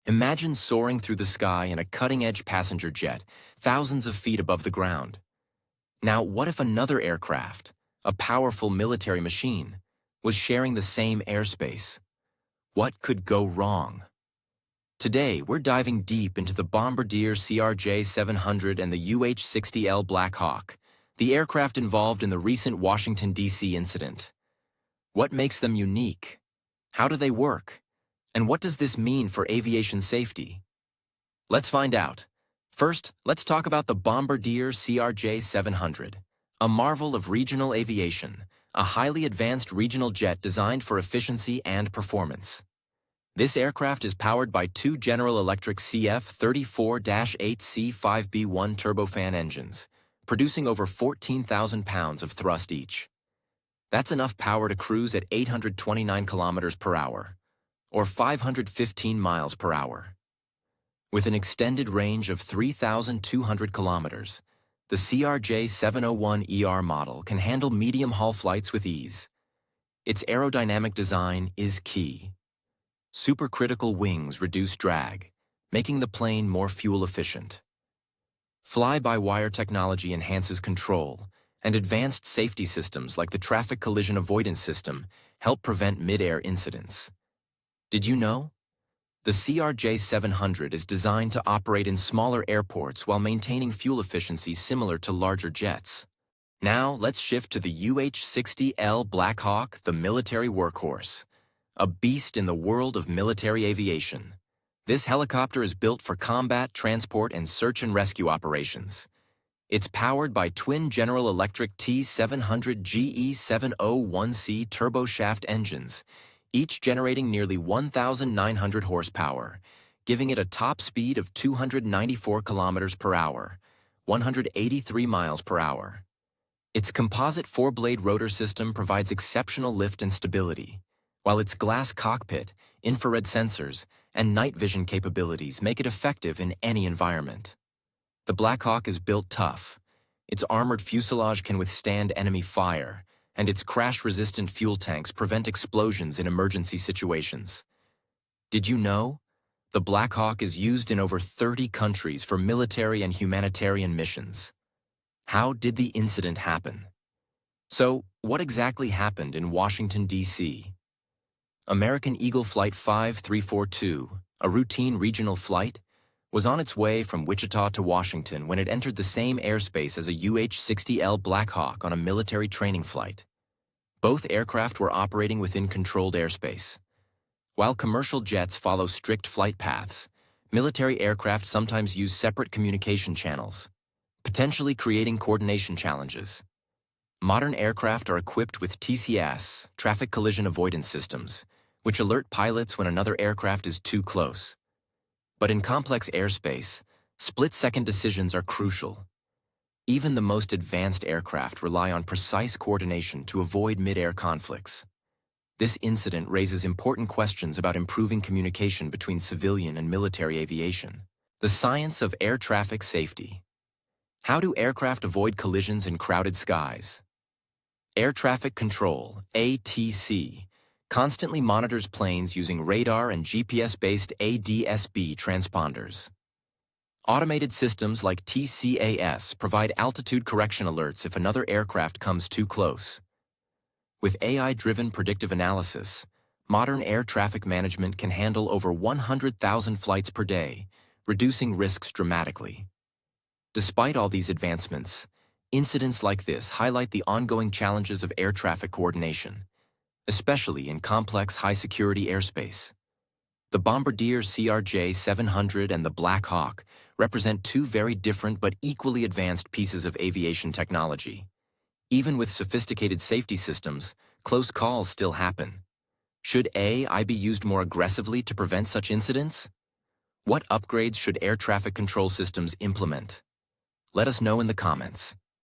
Imagine soaring through the sky in a cutting-edge passenger jet, thousands of feet above the ground. Now, what if another aircraft, a powerful military machine, was sharing the same airspace? What could go wrong? Today, we're diving deep into the Bombardier CRJ-700 and the UH-60L Black Hawk, the aircraft involved in the recent Washington, D.C. incident. What makes them unique? How do they work? And what does this mean for aviation safety? Let's find out. First, let's talk about the Bombardier CRJ-700, a marvel of regional aviation, a highly advanced regional jet designed for efficiency and performance. This aircraft is powered by two General Electric CF34-8C5B1 turbofan engines, producing over 14,000 pounds of thrust each. That's enough power to cruise at 829 kilometers per hour, or 515 miles per hour. With an extended range of 3,200 kilometers, the CRJ-701ER model can handle medium-haul flights with ease. Its aerodynamic design is key. Supercritical wings reduce drag, making the plane more fuel-efficient. Fly-by-wire technology enhances control, and advanced safety systems like the traffic collision-avoidance system help prevent mid-air incidents. Did you know? The CRJ-700 is designed to operate in smaller airports while maintaining fuel efficiency similar to larger jets. Now, let's shift to the UH-60L Black Hawk, the military workhorse, a beast in the world of military aviation. This helicopter is built for combat, transport, and search and rescue operations. It's powered by twin General Electric T700 GE701C turboshaft engines, each generating nearly 1,900 horsepower, giving it a top speed of 294 kilometers per hour, 183 miles per hour. Its composite four-blade rotor system provides exceptional lift and stability, while its glass cockpit, infrared sensors, and night vision capabilities make it effective in any environment. The Black Hawk is built tough. Its armored fuselage can withstand enemy fire, and its crash-resistant fuel tanks prevent explosions in emergency situations. Did you know? The Black Hawk is used in over 30 countries for military and humanitarian missions. How did the incident happen? So, what exactly happened in Washington, D.C.? American Eagle Flight 5342, a routine regional flight, was on its way from Wichita to Washington when it entered the same airspace as a UH-60L Black Hawk on a military training flight. Both aircraft were operating within controlled airspace. While commercial jets follow strict flight paths, military aircraft sometimes use separate communication channels, potentially creating coordination challenges. Modern aircraft are equipped with TCAS, traffic collision avoidance systems, which alert pilots when another aircraft is too close. But in complex airspace, split-second decisions are crucial. Even the most advanced aircraft rely on precise coordination to avoid mid-air conflicts. This incident raises important questions about improving communication between civilian and military aviation. The science of air traffic safety. How do aircraft avoid collisions in crowded skies? Air Traffic Control, ATC, constantly monitors planes using radar and GPS-based ADS-B transponders. Automated systems like TCAS provide altitude correction alerts if another aircraft comes too close. With AI-driven predictive analysis, modern air traffic management can handle over 100,000 flights per day, reducing risks dramatically. Despite all these advancements, incidents like this highlight the ongoing challenges of air traffic coordination, especially in complex high-security airspace. The Bombardier CRJ-700 and the Black Hawk represent two very different but equally advanced pieces of aviation technology. Even with sophisticated safety systems, close calls still happen. Should AI be used more aggressively to prevent such incidents? What upgrades should air traffic control systems implement? Let us know in the comments.